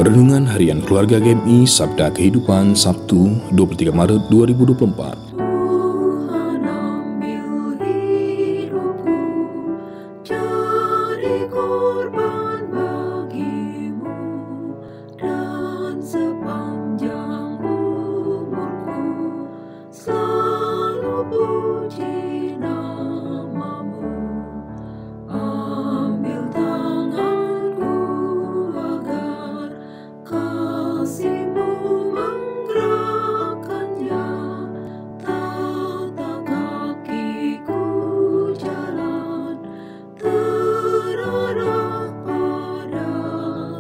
Renungan Harian Keluarga GMI Sabda Kehidupan Sabtu 23 Maret 2024. Tuhan ambil hidupku, jadi korban bagimu, dan sepanjang umurku selalu puji namamu. Ambil tanganku agar kasihmu menggerakkannya, tata kakiku jalan terarah pada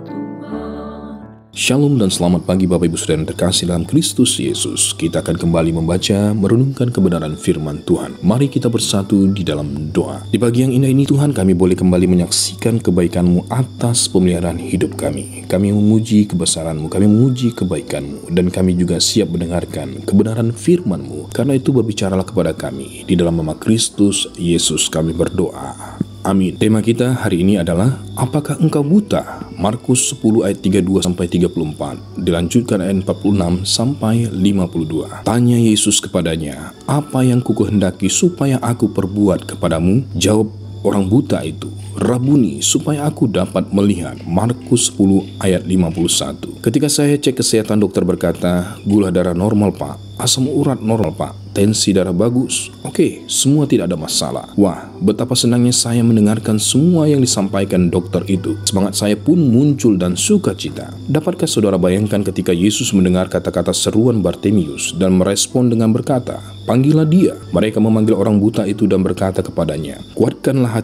Tuhan. Shalom dan selamat pagi Bapak Ibu Saudara yang terkasih dalam Kristus Yesus. Kita akan kembali membaca, merenungkan kebenaran firman Tuhan. Mari kita bersatu di dalam doa. Di pagi yang indah ini Tuhan, kami boleh kembali menyaksikan kebaikan-Mu atas pemeliharaan hidup kami. Kami memuji kebesaran-Mu, kami memuji kebaikan-Mu, dan kami juga siap mendengarkan kebenaran firman-Mu. Karena itu berbicaralah kepada kami. Di dalam nama Kristus Yesus kami berdoa. Amin. Tema kita hari ini adalah apakah engkau buta? Markus 10 ayat 32-34. Dilanjutkan ayat 46 sampai 52. Tanya Yesus kepadanya, apa yang kukehendaki supaya aku perbuat kepadamu? Jawab orang buta itu, Rabuni, supaya aku dapat melihat. Markus 10 ayat 51. Ketika saya cek kesehatan, dokter berkata, gula darah normal pak, asam urat normal pak, tensi darah bagus. Oke, semua tidak ada masalah. Wah, betapa senangnya saya mendengarkan semua yang disampaikan dokter itu. Semangat saya pun muncul dan sukacita. Dapatkah saudara bayangkan ketika Yesus mendengar kata-kata seruan Bartimius dan merespon dengan berkata, panggillah dia. Mereka memanggil orang buta itu dan berkata kepadanya, kuatkanlah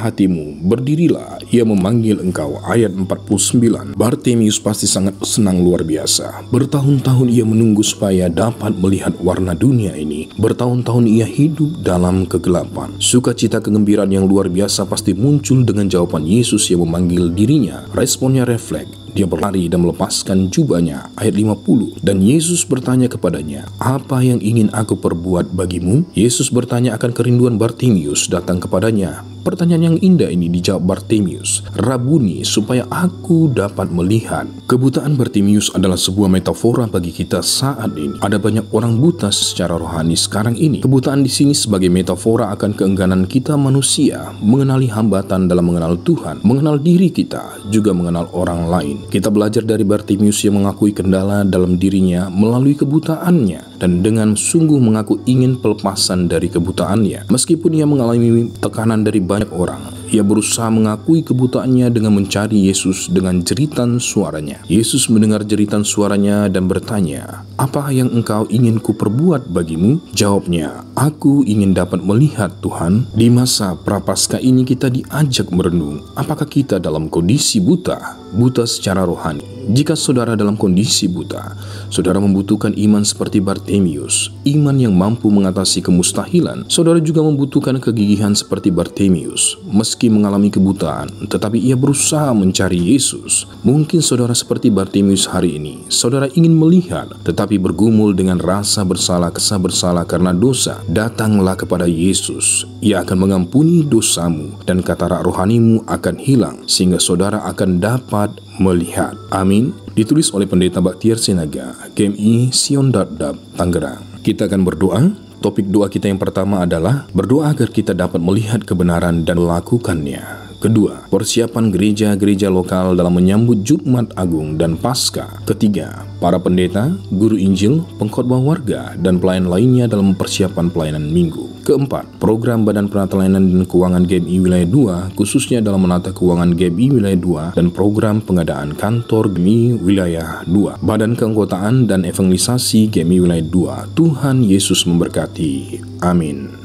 hatimu, berdirilah, ia memanggil engkau. Ayat 49. Bartimius pasti sangat senang luar biasa. Bertahun-tahun ia menunggu supaya dapat melihat warna dunia ini. Bertahun-tahun ia hidup dalam kegelapan. Sukacita kegembiraan yang luar biasa pasti muncul dengan jawaban Yesus yang memanggil dirinya. Responnya refleks. Dia berlari dan melepaskan jubahnya. Ayat 50. Dan Yesus bertanya kepadanya, apa yang ingin aku perbuat bagimu? Yesus bertanya akan kerinduan Bartimius datang kepadanya. Pertanyaan yang indah ini dijawab Bartimius, Rabuni, supaya aku dapat melihat. Kebutaan Bartimius adalah sebuah metafora bagi kita saat ini. Ada banyak orang buta secara rohani sekarang ini. Kebutaan di sini sebagai metafora akan keengganan kita manusia mengenali hambatan dalam mengenal Tuhan, mengenal diri kita, juga mengenal orang lain. Kita belajar dari Bartimius yang mengakui kendala dalam dirinya melalui kebutaannya dan dengan sungguh mengaku ingin pelepasan dari kebutaannya. Meskipun ia mengalami tekanan dari banyak orang, ia berusaha mengakui kebutaannya dengan mencari Yesus dengan jeritan suaranya. Yesus mendengar jeritan suaranya dan bertanya, apa yang engkau ingin kuperbuat bagimu? Jawabnya, aku ingin dapat melihat Tuhan. Di masa prapaskah ini kita diajak merenung, apakah kita dalam kondisi buta? Buta secara rohani. Jika saudara dalam kondisi buta, saudara membutuhkan iman seperti Bartimius, iman yang mampu mengatasi kemustahilan. Saudara juga membutuhkan kegigihan seperti Bartimius. Meski mengalami kebutaan, tetapi ia berusaha mencari Yesus. Mungkin saudara seperti Bartimius hari ini, saudara ingin melihat, tetapi bergumul dengan rasa bersalah, kesal bersalah karena dosa. Datanglah kepada Yesus. Ia akan mengampuni dosamu, dan katarak rohanimu akan hilang, sehingga saudara akan dapat melihat. Amin. Ditulis oleh Pendeta Baktiar Sinaga, GMI Sion Dardab, Tangerang. Kita akan berdoa. Topik doa kita yang pertama adalah berdoa agar kita dapat melihat kebenaran dan melakukannya. Kedua, persiapan gereja-gereja lokal dalam menyambut Jumat Agung dan Paskah. Ketiga, para pendeta, guru Injil, pengkhotbah warga, dan pelayan lainnya dalam persiapan pelayanan minggu. Keempat, program Badan Penata Layanan dan Keuangan GMI Wilayah 2, khususnya dalam menata keuangan GMI Wilayah 2 dan program pengadaan kantor GMI Wilayah 2. Badan Keanggotaan dan Evangelisasi GMI Wilayah 2. Tuhan Yesus memberkati. Amin.